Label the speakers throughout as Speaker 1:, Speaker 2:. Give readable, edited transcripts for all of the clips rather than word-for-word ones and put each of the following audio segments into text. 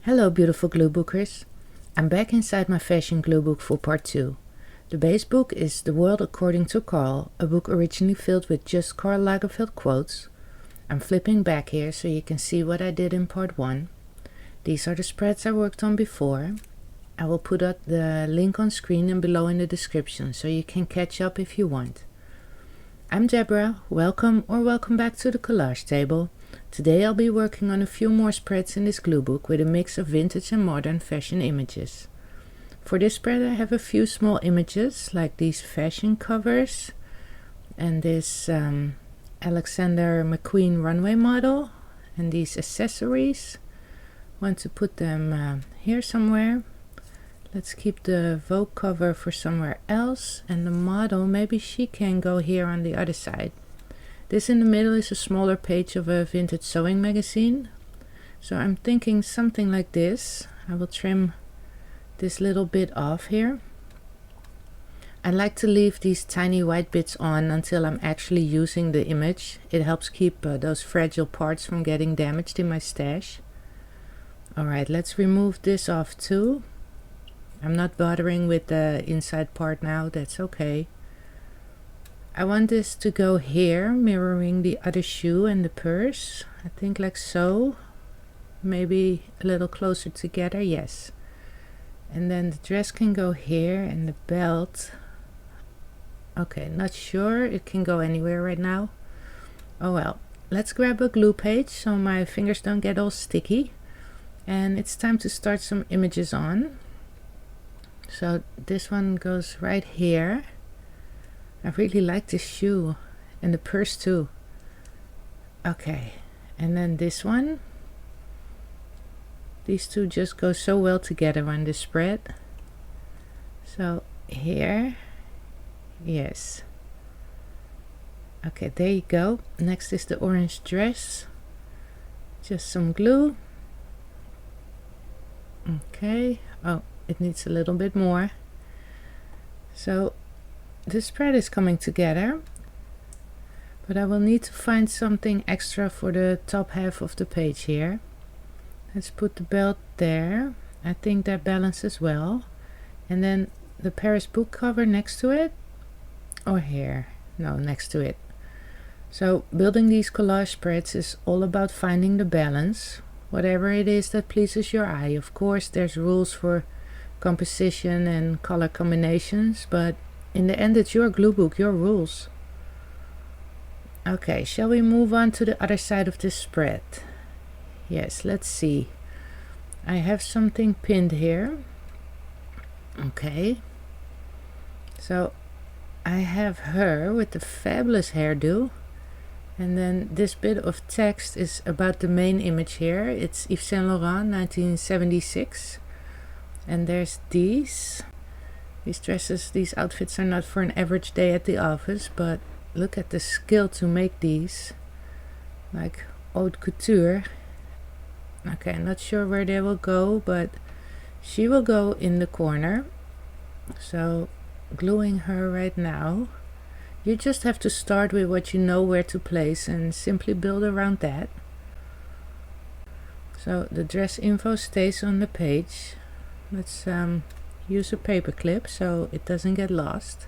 Speaker 1: Hello beautiful gluebookers. I'm back inside my fashion glue book for part 2. The base book is The World According to Karl, a book originally filled with just Karl Lagerfeld quotes. I'm flipping back here so you can see what I did in part 1. These are the spreads I worked on before. I will put up the link on screen and below in the description so you can catch up if you want. I'm Deborah, welcome back to the collage table. Today I'll be working on a few more spreads in this glue book with a mix of vintage and modern fashion images. For this spread I have a few small images like these fashion covers and this Alexander McQueen runway model and these accessories. Want to put them here somewhere. Let's keep the Vogue cover for somewhere else, and the model, maybe she can go here on the other side. This in the middle is a smaller page of a vintage sewing magazine. So I'm thinking something like this. I will trim this little bit off here. I like to leave these tiny white bits on until I'm actually using the image. It helps keep those fragile parts from getting damaged in my stash. Alright, let's remove this off too. I'm not bothering with the inside part now, that's okay. I want this to go here, mirroring the other shoe and the purse. I think like so. Maybe a little closer together, yes. And then the dress can go here and the belt. Okay, not sure, it can go anywhere right now. Oh well, let's grab a glue page so my fingers don't get all sticky. And it's time to start some images on. So this one goes right here. I really like this shoe and the purse too. Okay, and then this one. These two just go so well together on this spread. So here, yes. Okay, there you go. Next is the orange dress. Just some glue. Okay, oh, it needs a little bit more. So this spread is coming together, but I will need to find something extra for the top half of the page here. Let's put the belt there. I think that balances well. And then the Paris book cover next to it, or here, no, next to it. So building these collage spreads is all about finding the balance, whatever it is that pleases your eye. Of course there's rules for composition and color combinations, but in the end it's your glue book, your rules. Okay, shall we move on to the other side of this spread? Yes, let's see. I have something pinned here. Okay. So I have her with the fabulous hairdo. And then this bit of text is about the main image here. It's Yves Saint Laurent 1976. And there's these dresses, these outfits are not for an average day at the office, but look at the skill to make these, like haute couture. Okay, I'm not sure where they will go, but she will go in the corner. So gluing her right now. You just have to start with what you know where to place and simply build around that. So the dress info stays on the page. Let's use a paper clip so it doesn't get lost.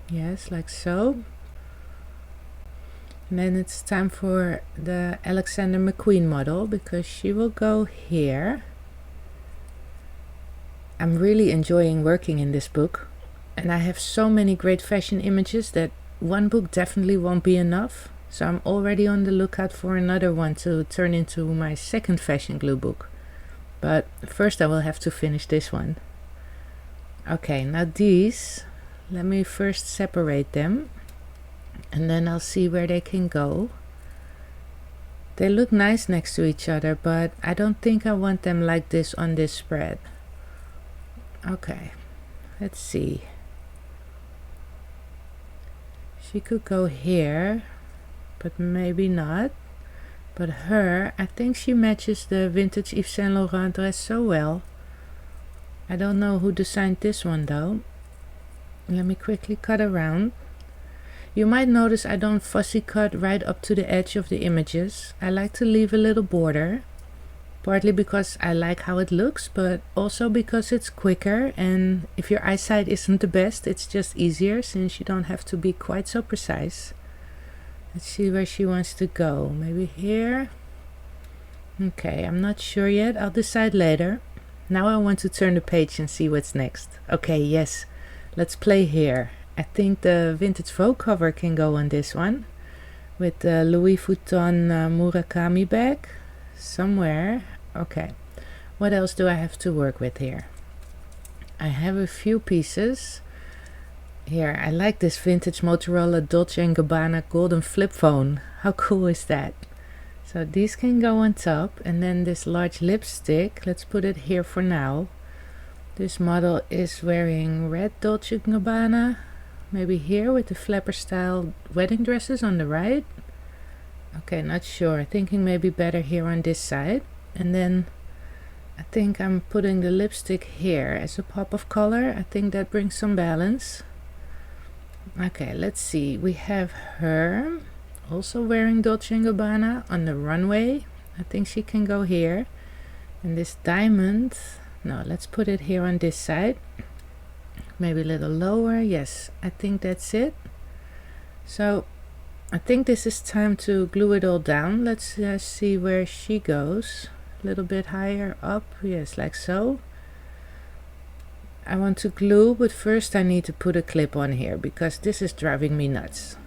Speaker 1: Yes, like so. And then it's time for the Alexander McQueen model because she will go here. I'm really enjoying working in this book, and I have so many great fashion images that one book definitely won't be enough. So I'm already on the lookout for another one to turn into my second fashion glue book. But first I will have to finish this one. Okay, now these, let me first separate them and then I'll see where they can go. They look nice next to each other, but I don't think I want them like this on this spread. Okay, let's see. She could go here, but maybe not. But her, I think she matches the vintage Yves Saint Laurent dress so well. I don't know who designed this one though. Let me quickly cut around. You might notice I don't fussy cut right up to the edge of the images. I like to leave a little border partly because I like how it looks, but also because it's quicker, and if your eyesight isn't the best, it's just easier since you don't have to be quite so precise. Let's see where she wants to go. Maybe here. Okay, I'm not sure yet. I'll decide later. Now I want to turn the page and see what's next. Okay, yes, let's play here. I think the vintage Vogue cover can go on this one, with the Louis Vuitton Murakami bag somewhere. Okay, what else do I have to work with here? I have a few pieces here. I like this vintage Motorola Dolce & Gabbana golden flip phone. How cool is that? So these can go on top, and then this large lipstick, let's put it here for now. This model is wearing red Dolce & Gabbana, maybe here with the flapper style wedding dresses on the right. Okay, not sure. Thinking maybe better here on this side. And then I think I'm putting the lipstick here as a pop of color. I think that brings some balance. Okay, let's see. We have her also wearing Dolce & Gabbana on the runway. I think she can go here. And this diamond, no, let's put it here on this side. Maybe a little lower. Yes, I think that's it. So I think this is time to glue it all down. Let's see where she goes. A little bit higher up. Yes, like so. I want to glue, but first I need to put a clip on here because this is driving me nuts.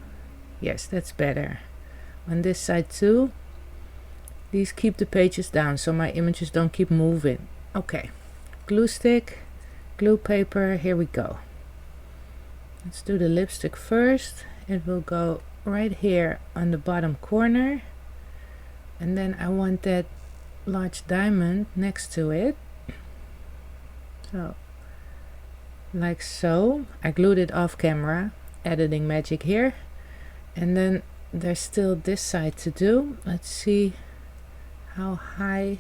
Speaker 1: Yes, that's better. On this side too. These keep the pages down so my images don't keep moving. Okay, glue stick, glue paper, here we go. Let's do the lipstick first. It will go right here on the bottom corner, and then I want that large diamond next to it. So like so. I glued it off camera, editing magic here. And then there's still this side to do. Let's see how high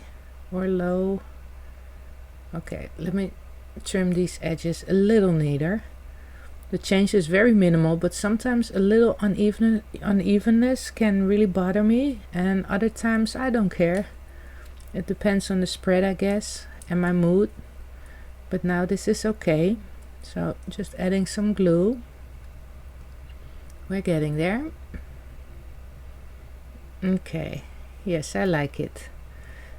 Speaker 1: or low. Okay, let me trim these edges a little neater. The change is very minimal, but sometimes a little unevenness can really bother me, and other times I don't care. It depends on the spread, I guess, and my mood. But now this is okay. So just adding some glue. We're getting there. Okay, yes, I like it.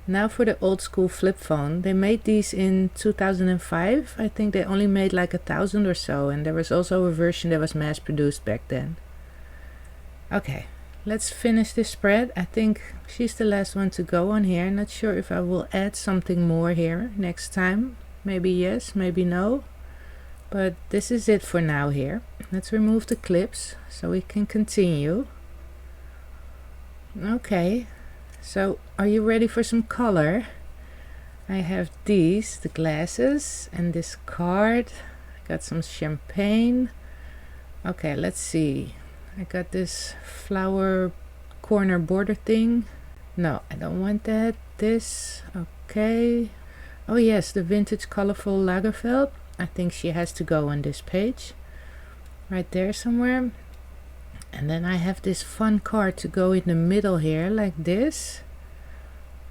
Speaker 1: Now for the old school flip phone. They made these in 2005. I think they only made like 1,000 or so, and there was also a version that was mass produced back then. Okay, let's finish this spread. I think she's the last one to go on here. Not sure if I will add something more here next time. Maybe yes, maybe no. But this is it for now here. Let's remove the clips so we can continue. Okay, so are you ready for some color? I have these, the glasses, and this card. I got some champagne. Okay, let's see. I got this flower corner border thing. No, I don't want that. This, okay. Oh yes, the vintage colorful Lagerfeld. I think she has to go on this page. Right there somewhere. And then I have this fun card to go in the middle here, like this.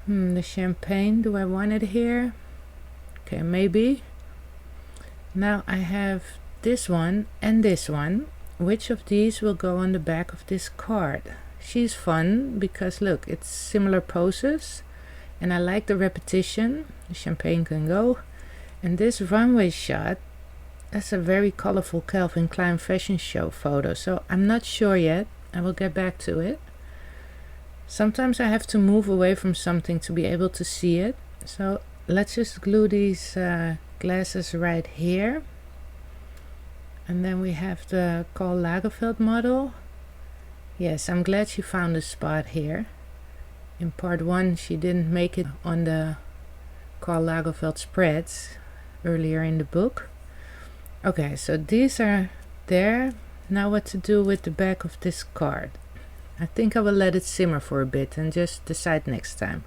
Speaker 1: The champagne, do I want it here? Okay, maybe. Now I have this one and this one. Which of these will go on the back of this card? She's fun because look, it's similar poses. And I like the repetition. The champagne can go. And this runway shot, that's a very colorful Calvin Klein fashion show photo. So I'm not sure yet. I will get back to it. Sometimes I have to move away from something to be able to see it. So let's just glue these glasses right here. And then we have the Karl Lagerfeld model. Yes, I'm glad she found a spot here. In part 1 she didn't make it on the Karl Lagerfeld spreads earlier in the book. Okay, so these are there. Now what to do with the back of this card? I think I will let it simmer for a bit and just decide next time.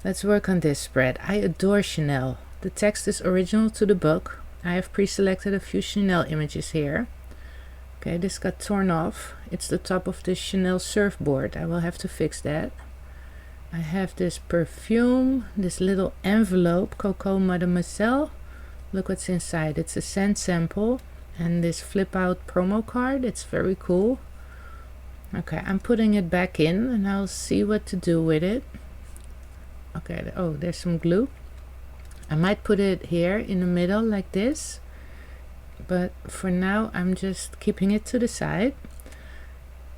Speaker 1: Let's work on this spread. I adore Chanel. The text is original to the book. I have pre-selected a few Chanel images here. Okay, this got torn off. It's the top of the Chanel surfboard. I will have to fix that. I have this perfume, this little envelope, Coco Mademoiselle. Look what's inside. It's a scent sample and this flip out promo card. It's very cool. Okay, I'm putting it back in and I'll see what to do with it. Okay, oh, there's some glue. I might put it here in the middle like this, but for now I'm just keeping it to the side.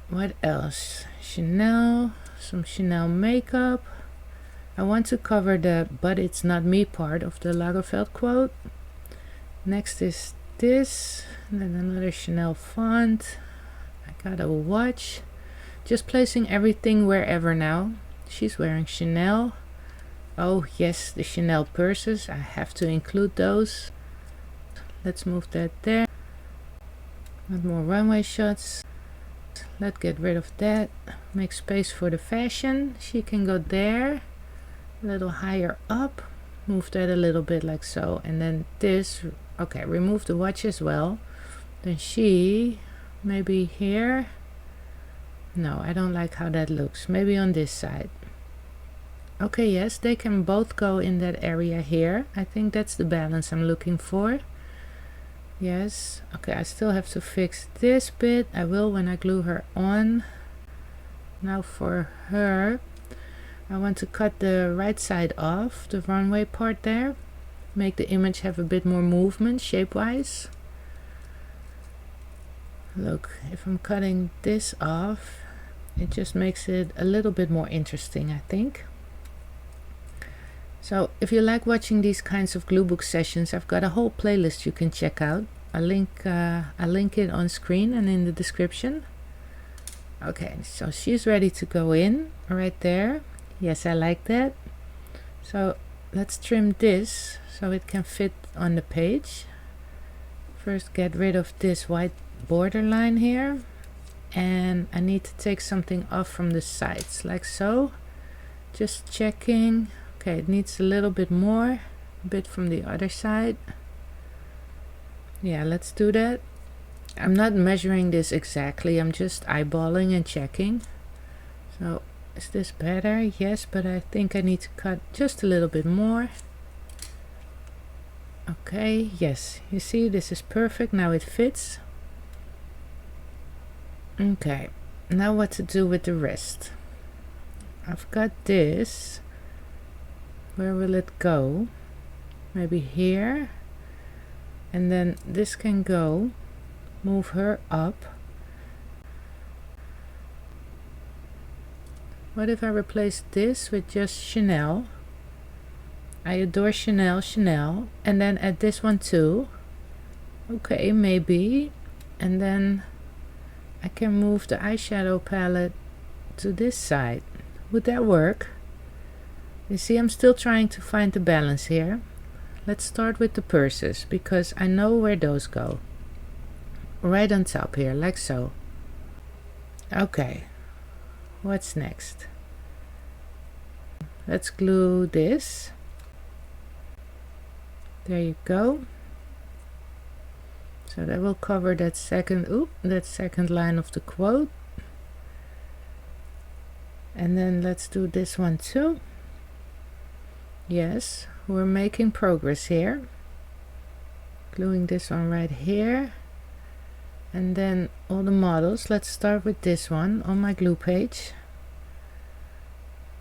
Speaker 1: What else? Chanel, some Chanel makeup. I want to cover the "but it's not me" part of the Lagerfeld quote. Next is this, and then another Chanel font. I got a watch. Just placing everything wherever now. She's wearing Chanel. Oh yes, the Chanel purses. I have to include those. Let's move that there. Not more runway shots. Let's get rid of that. Make space for the fashion. She can go there. A little higher up. Move that a little bit like so. And then this. Okay, remove the watch as well. Then she, maybe here. No, I don't like how that looks. Maybe on this side. Okay, yes, they can both go in that area here. I think that's the balance I'm looking for. Yes. Okay, I still have to fix this bit. I will when I glue her on. Now for her, I want to cut the right side off, the runway part there. Make the image have a bit more movement shape-wise. Look, if I'm cutting this off, it just makes it a little bit more interesting, I think. So if you like watching these kinds of glue book sessions, I've got a whole playlist you can check out. I'll link it on screen and in the description. Okay, so she's ready to go in right there. Yes, I like that. So let's trim this so it can fit on the page. First get rid of this white border line here, and I need to take something off from the sides like so. Just checking. Okay, it needs a little bit more, a bit from the other side. Yeah, let's do that. I'm not measuring this exactly, I'm just eyeballing and checking. So is this better? Yes, but I think I need to cut just a little bit more. Okay, yes, you see this is perfect. Now it fits. Okay, now what to do with the rest? I've got this. Where will it go? Maybe here. And then this can go. Move her up. What if I replace this with just Chanel? I adore Chanel, Chanel. And then add this one too. Okay, maybe. And then I can move the eyeshadow palette to this side. Would that work? You see, I'm still trying to find the balance here. Let's start with the purses, because I know where those go. Right on top here, like so. Okay, what's next? Let's glue this. There you go. So that will cover that second line of the quote. And then let's do this one too. Yes, we're making progress here. Gluing this one right here. And then all the models. Let's start with this one on my glue page.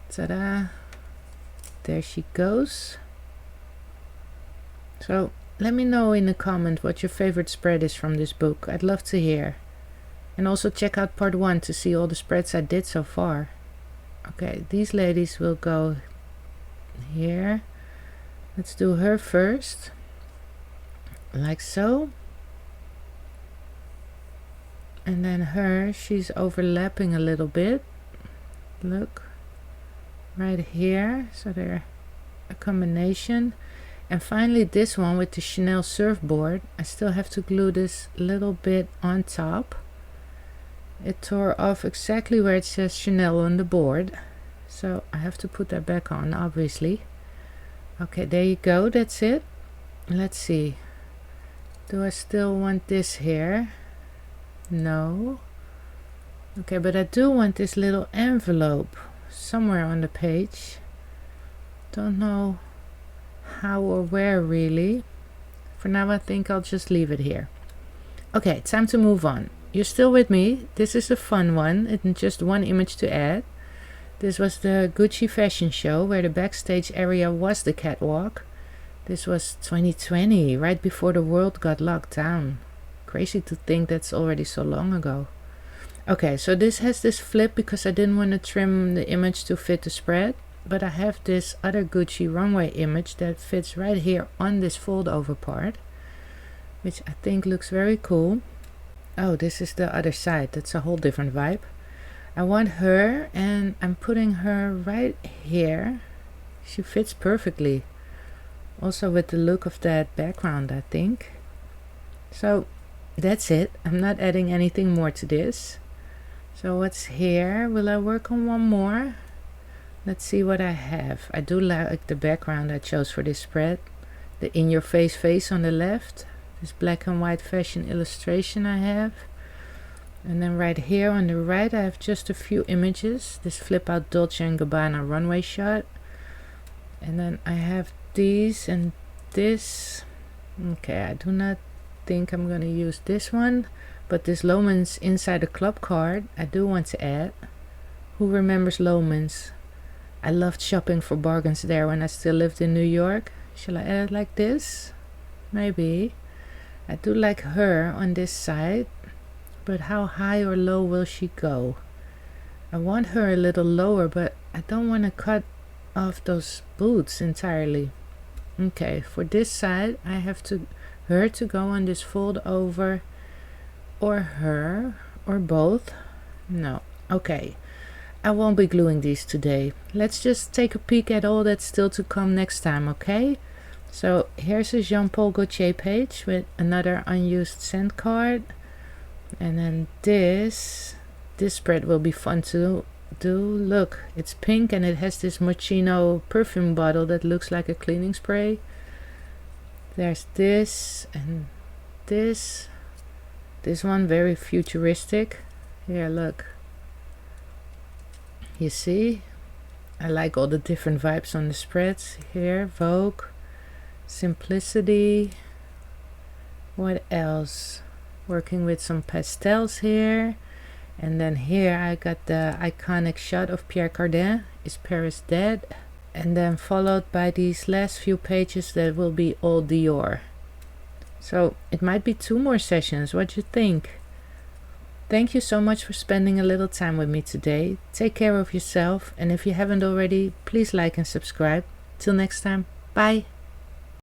Speaker 1: Ta-da! There she goes. So let me know in a comment what your favorite spread is from this book. I'd love to hear. And also check out part 1 to see all the spreads I did so far. Okay, these ladies will go here. Let's do her first. Like so. And then her, she's overlapping a little bit. Look. Right here. So they're a combination. And finally this one with the Chanel surfboard. I still have to glue this little bit on top. It tore off exactly where it says Chanel on the board. So I have to put that back on, obviously. Okay, there you go. That's it. Let's see. Do I still want this here? No. Okay, but I do want this little envelope. somewhere on the page. Don't know how or where really. For now I think I'll just leave it here. Okay, time to move on. You're still with me. This is a fun one and just one image to add. This was the Gucci fashion show where the backstage area was the catwalk. This was 2020, right before the world got locked down. Crazy to think that's already so long ago. Okay, so this has this flip because I didn't want to trim the image to fit the spread. But I have this other Gucci runway image that fits right here on this fold over part, which I think looks very cool. Oh, this is the other side. That's a whole different vibe. I want her and I'm putting her right here. She fits perfectly. Also with the look of that background, I think. So that's it. I'm not adding anything more to this. So what's here? Will I work on one more? Let's see what I have. I do like the background I chose for this spread. The in-your-face face on the left. This black and white fashion illustration I have. And then right here on the right I have just a few images. This flip out Dolce & Gabbana runway shot. And then I have these and this. Okay, I do not think I'm gonna use this one. But this Loehmann's Inside a Club card I do want to add. Who remembers Loehmann's? I loved shopping for bargains there when I still lived in New York. Shall I add it like this? Maybe. I do like her on this side. But how high or low will she go? I want her a little lower, but I don't want to cut off those boots entirely. Okay, for this side I have her to go on this fold over, or her, or both. No. Okay, I won't be gluing these today. Let's just take a peek at all that's still to come next time, okay? So here's a Jean-Paul Gaultier page with another unused scent card. And then this spread will be fun to do. Look, it's pink and it has this Moschino perfume bottle that looks like a cleaning spray. There's this and this. This one very futuristic. Here, look. You see? I like all the different vibes on the spreads here. Vogue, simplicity. What else? Working with some pastels here. And then here I got the iconic shot of Pierre Cardin, Is Paris Dead? And then followed by these last few pages that will be all Dior. So it might be 2 more sessions. What do you think? Thank you so much for spending a little time with me today. Take care of yourself, and if you haven't already, please like and subscribe. Till next time, bye!